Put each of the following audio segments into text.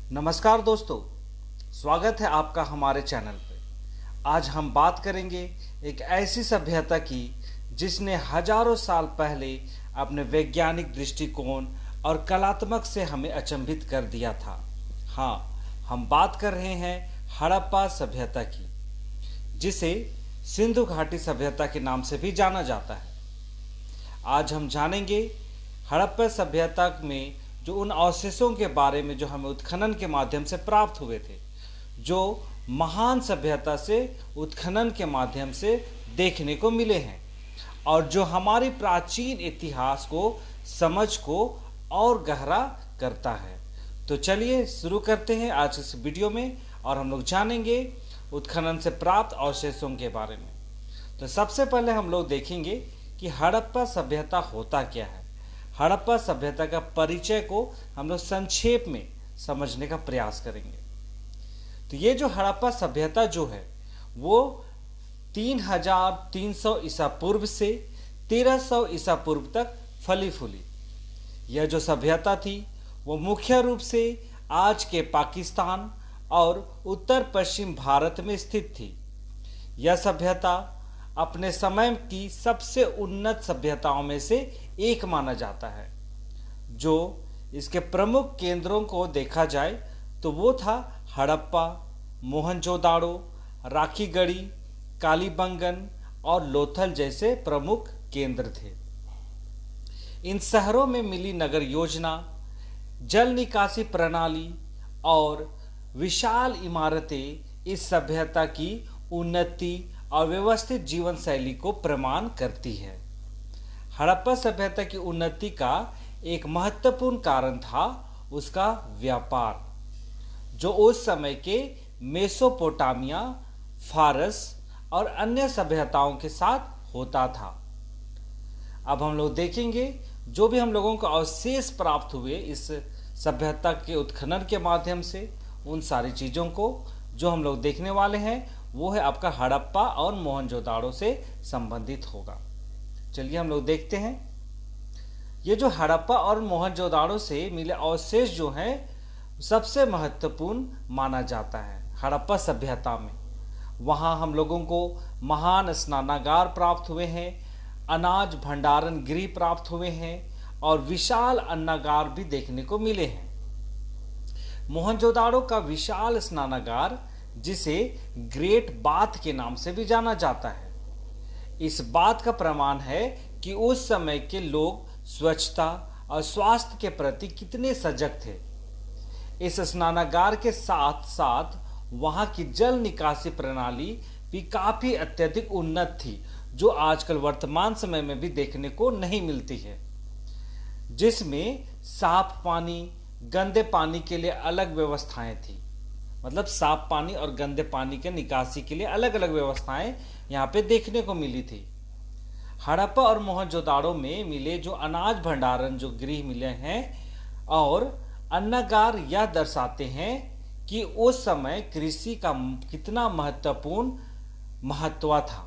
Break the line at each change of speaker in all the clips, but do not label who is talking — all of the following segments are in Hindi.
नमस्कार दोस्तों, स्वागत है आपका हमारे चैनल पे। आज हम बात करेंगे एक ऐसी सभ्यता की जिसने हजारों साल पहले अपने वैज्ञानिक दृष्टिकोण और कलात्मक से हमें अचंभित कर दिया था। हाँ, हम बात कर रहे हैं हड़प्पा सभ्यता की, जिसे सिंधु घाटी सभ्यता के नाम से भी जाना जाता है। आज हम जानेंगे हड़प्पा सभ्यता में जो उन अवशेषों के बारे में जो हमें उत्खनन के माध्यम से प्राप्त हुए थे, जो महान सभ्यता से उत्खनन के माध्यम से देखने को मिले हैं और जो हमारी प्राचीन इतिहास को समझ को और गहरा करता है। तो चलिए शुरू करते हैं आज इस वीडियो में और हम लोग जानेंगे उत्खनन से प्राप्त अवशेषों के बारे में। तो सबसे पहले हम लोग देखेंगे कि हड़प्पा सभ्यता होता क्या है। हड़प्पा सभ्यता का परिचय को हम लोग संक्षेप में समझने का प्रयास करेंगे। तो ये जो हड़प्पा सभ्यता जो है वो 3300 ईसा पूर्व से 1300 ईसा पूर्व तक फली फूली। यह जो सभ्यता थी वो मुख्य रूप से आज के पाकिस्तान और उत्तर पश्चिम भारत में स्थित थी। यह सभ्यता अपने समय की सबसे उन्नत सभ्यताओं में से एक माना जाता है। जो इसके प्रमुख केंद्रों को देखा जाए तो वो था हड़प्पा, मोहनजोदाड़ो, राखीगढ़ी, कालीबंगन और लोथल जैसे प्रमुख केंद्र थे। इन शहरों में मिली नगर योजना, जल निकासी प्रणाली और विशाल इमारतें इस सभ्यता की उन्नति और व्यवस्थित जीवन शैली को प्रमाण करती है। हड़प्पा सभ्यता की उन्नति का एक महत्वपूर्ण कारण था उसका व्यापार, जो उस समय के मेसोपोटामिया, फारस और अन्य सभ्यताओं के साथ होता था। अब हम लोग देखेंगे जो भी हम लोगों को अवशेष प्राप्त हुए इस सभ्यता के उत्खनन के माध्यम से, उन सारी चीज़ों को जो हम लोग देखने वाले हैं वो है आपका हड़प्पा और मोहनजोदाड़ो से संबंधित होगा। चलिए हम लोग देखते हैं। ये जो हड़प्पा और मोहनजोदाड़ो से मिले अवशेष जो हैं सबसे महत्वपूर्ण माना जाता है हड़प्पा सभ्यता में। वहाँ हम लोगों को महान स्नानागार प्राप्त हुए हैं, अनाज भंडारण गृह प्राप्त हुए हैं और विशाल अन्नागार भी देखने को मिले हैं। मोहनजोदाड़ो का विशाल स्नानागार, जिसे ग्रेट बाथ के नाम से भी जाना जाता है, इस बात का प्रमाण है कि उस समय के लोग स्वच्छता और स्वास्थ्य के प्रति कितने सजग थे। इस स्नानागार के साथ साथ वहां की जल निकासी प्रणाली भी काफी अत्यधिक उन्नत थी, जो आजकल वर्तमान समय में भी देखने को नहीं मिलती है, जिसमें साफ पानी, गंदे पानी के लिए अलग व्यवस्थाएं थी। मतलब साफ पानी और गंदे पानी के निकासी के लिए अलग अलग व्यवस्थाएं यहाँ पे देखने को मिली थी। हड़प्पा और मोहनजोदाड़ो में मिले जो अनाज भंडारण जो गृह मिले हैं और अन्नागार यह दर्शाते हैं कि उस समय कृषि का कितना महत्वपूर्ण महत्व था।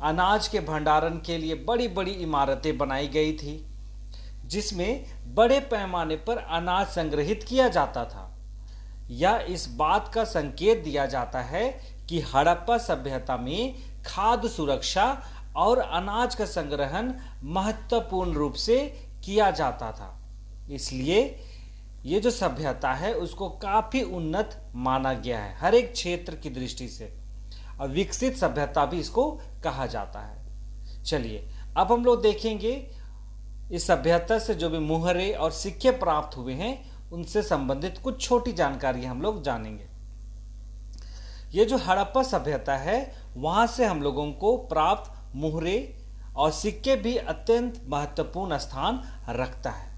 अनाज के भंडारण के लिए बड़ी बड़ी इमारतें बनाई गई थी, जिसमें बड़े पैमाने पर अनाज संग्रहित किया जाता था। या इस बात का संकेत दिया जाता है कि हड़प्पा सभ्यता में खाद्य सुरक्षा और अनाज का संग्रहण महत्वपूर्ण रूप से किया जाता था। इसलिए ये जो सभ्यता है उसको काफी उन्नत माना गया है हर एक क्षेत्र की दृष्टि से, और विकसित सभ्यता भी इसको कहा जाता है। चलिए अब हम लोग देखेंगे इस सभ्यता से जो भी मुहरे और सिक्के प्राप्त हुए हैं उनसे संबंधित कुछ छोटी जानकारी हम लोग जानेंगे। ये जो हड़प्पा सभ्यता है वहां से हम लोगों को प्राप्त मुहरे और सिक्के भी अत्यंत महत्वपूर्ण स्थान रखता है।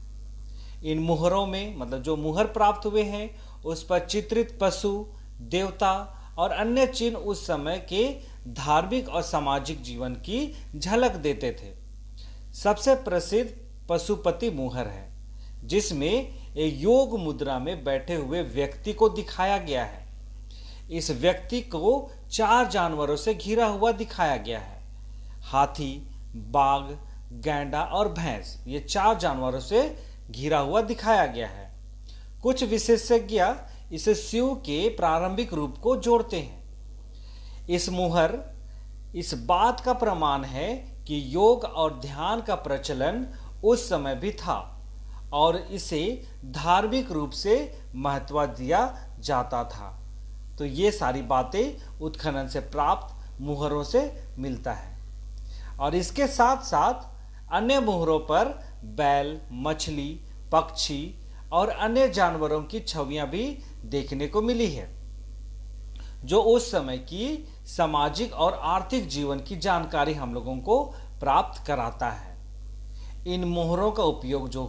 इन मुहरों में मतलब जो मुहर प्राप्त हुए हैं उस पर चित्रित पशु, देवता और अन्य चिन्ह उस समय के धार्मिक और सामाजिक जीवन की झलक देते थे। सबसे प्रसिद्ध पशुपति मुहर है, जिसमें एक योग मुद्रा में बैठे हुए व्यक्ति को दिखाया गया है। इस व्यक्ति को 4 जानवरों से घिरा हुआ दिखाया गया है। हाथी, बाघ, गैंडा और भैंस, ये 4 जानवरों से घिरा हुआ दिखाया गया है। कुछ विशेषज्ञ इसे शिव के प्रारंभिक रूप को जोड़ते हैं। इस मुहर इस बात का प्रमाण है कि योग और ध्यान का प्रचलन उस समय भी था और इसे धार्मिक रूप से महत्व दिया जाता था। तो ये सारी बातें उत्खनन से प्राप्त मुहरों से मिलता है। और इसके साथ साथ अन्य मुहरों पर बैल, मछली, पक्षी और अन्य जानवरों की छवियां भी देखने को मिली है, जो उस समय की सामाजिक और आर्थिक जीवन की जानकारी हम लोगों को प्राप्त कराता है। इन मोहरों का उपयोग जो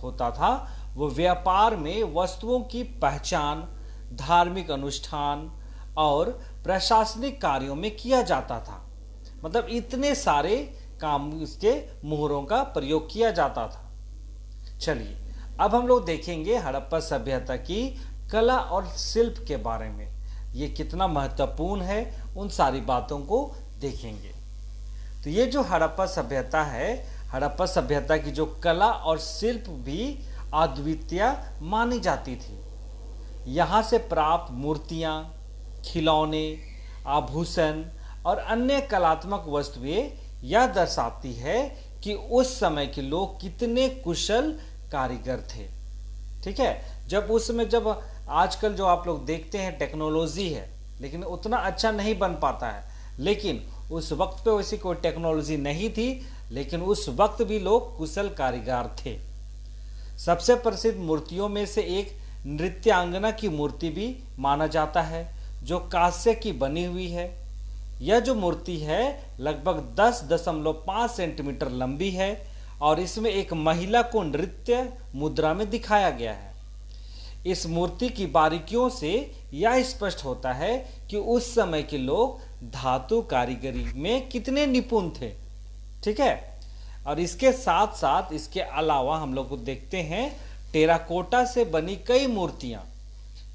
होता था वो व्यापार में वस्तुओं की पहचान, धार्मिक अनुष्ठान और प्रशासनिक कार्यों में किया जाता था। मतलब इतने सारे काम इसके मोहरों का प्रयोग किया जाता था। चलिए अब हम लोग देखेंगे हड़प्पा सभ्यता की कला और शिल्प के बारे में। ये कितना महत्वपूर्ण है उन सारी बातों को देखेंगे। तो ये जो हड़प्पा सभ्यता है, हड़प्पा सभ्यता की जो कला और शिल्प भी अद्वितीय मानी जाती थी। यहाँ से प्राप्त मूर्तियाँ, खिलौने, आभूषण और अन्य कलात्मक वस्तुएं यह दर्शाती है कि उस समय के लोग कितने कुशल कारीगर थे। ठीक है, जब उस समय, जब आजकल जो आप लोग देखते हैं टेक्नोलॉजी है, लेकिन उतना अच्छा नहीं बन पाता है, लेकिन उस वक्त पे वैसी कोई टेक्नोलॉजी नहीं थी, लेकिन उस वक्त भी लोग कुशल कारीगर थे। सबसे प्रसिद्ध मूर्तियों में से एक नृत्यांगना की मूर्ति भी माना जाता है, जो कांस्य की बनी हुई है। यह जो मूर्ति है लगभग 10.5 सेंटीमीटर लंबी है और इसमें एक महिला को नृत्य मुद्रा में दिखाया गया है। इस मूर्ति की बारीकियों से यह स्पष्ट होता है कि उस समय के लोग धातु कारीगरी में कितने निपुण थे। ठीक है, और इसके साथ साथ इसके अलावा हम लोग को देखते हैं टेराकोटा से बनी कई मूर्तियां,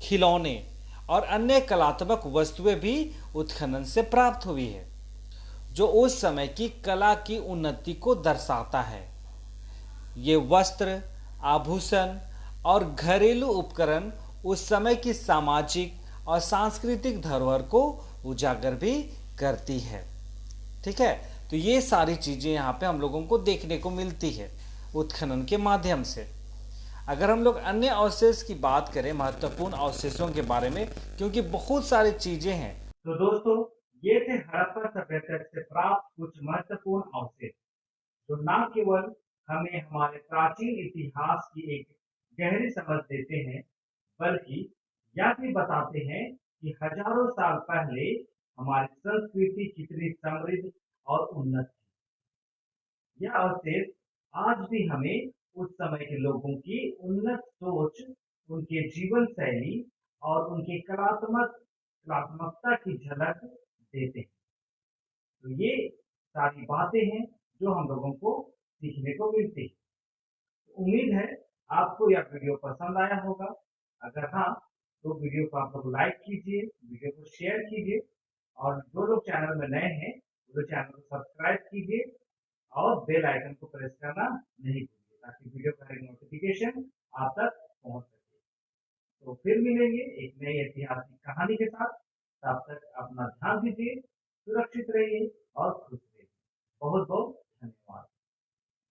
खिलौने और अन्य कलात्मक वस्तुएं भी उत्खनन से प्राप्त हुई है, जो उस समय की कला की उन्नति को दर्शाता है। ये वस्त्र, आभूषण और घरेलू उपकरण उस समय की सामाजिक और सांस्कृतिक धरोहर को उजागर भी करती है। ठीक है, तो ये सारी चीजें यहाँ पे हम लोगों को देखने को मिलती है उत्खनन के माध्यम से। अगर हम लोग अन्य अवशेष की बात करें, महत्वपूर्ण अवशेषों के बारे में, क्योंकि बहुत सारी चीजें हैं,
तो दोस्तों ये थे हड़प्पा सभ्यता से प्राप्त कुछ महत्वपूर्ण अवशेष, जो न केवल हमें हमारे प्राचीन इतिहास की एक गहरी समझ देते हैं, बल्कि यह भी बताते हैं कि हजारों साल पहले हमारी संस्कृति कितनी समृद्ध और उन्नत थी। यह अवशेष आज भी हमें उस समय के लोगों की उन्नत सोच, उनके जीवन शैली और उनकी कलात्मकता की झलक देते हैं। तो ये सारी बातें हैं जो हम लोगों को सीखने को मिलती है। उम्मीद है आपको यह वीडियो पसंद आया होगा। अगर हाँ, तो वीडियो को आप लोग लाइक कीजिए, वीडियो को शेयर कीजिए और जो लोग चैनल में नए हैं वो चैनल को सब्सक्राइब कीजिए और बेल आइकन को प्रेस करना नहीं भूलिए, ताकि वीडियो का नोटिफिकेशन आप तक पहुंच सके। तो फिर मिलेंगे एक नई ऐतिहासिक कहानी के साथ। तब तक अपना ध्यान दीजिए, सुरक्षित रहिए और खुश रहिए। बहुत बहुत